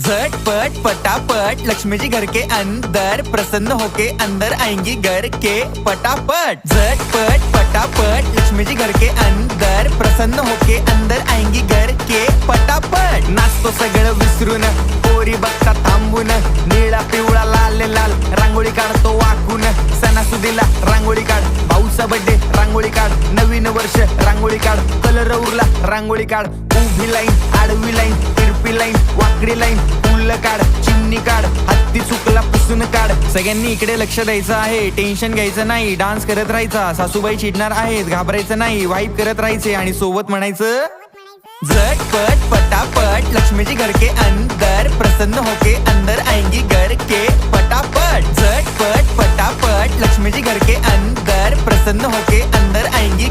झटपट फटाफट लक्ष्मी जी घर के अंदर प्रसन्न होके अंदर आएंगी घर के फटाफट। झटपट फटाफट लक्ष्मी जी घर के अंदर प्रसन्न होके अंदर आएंगी घर के फटाफट। नाचतो सगळं विसरून पोरी बघता थांबून, निळा पिवळा लाल लाल रांगोळी काढतो वाकून। सणासुदीला रांगोळी काढ, भाऊचा बर्थडे रांगोळी काढ, नवीन वर्ष रांगोळी काढ, कलर उरला रांगोळी काढ। उभी लाईन, आडवी लाईन, तिरपी लाईन, वाकडी लाईन, फुल काढ, चिमणी काढ, हत्ती चुकला पुसून काढ। सगळ्यांनी इकडे लक्ष द्यायचं आहे, टेन्शन घ्यायचं नाही, डान्स करत राहायचा। सासूबाई चिडणार आहेत, घाबरायचं नाही, वाईप करत राहायचे आणि सोबत म्हणायचं झटपट फटाफट लक्ष्मी जी घर के अंदर प्रसन्न होके अंदर आएंगी घर के फटाफट। झटपट फटाफट लक्ष्मी जी घर के अंदर प्रसन्न होके अंदर आएंगी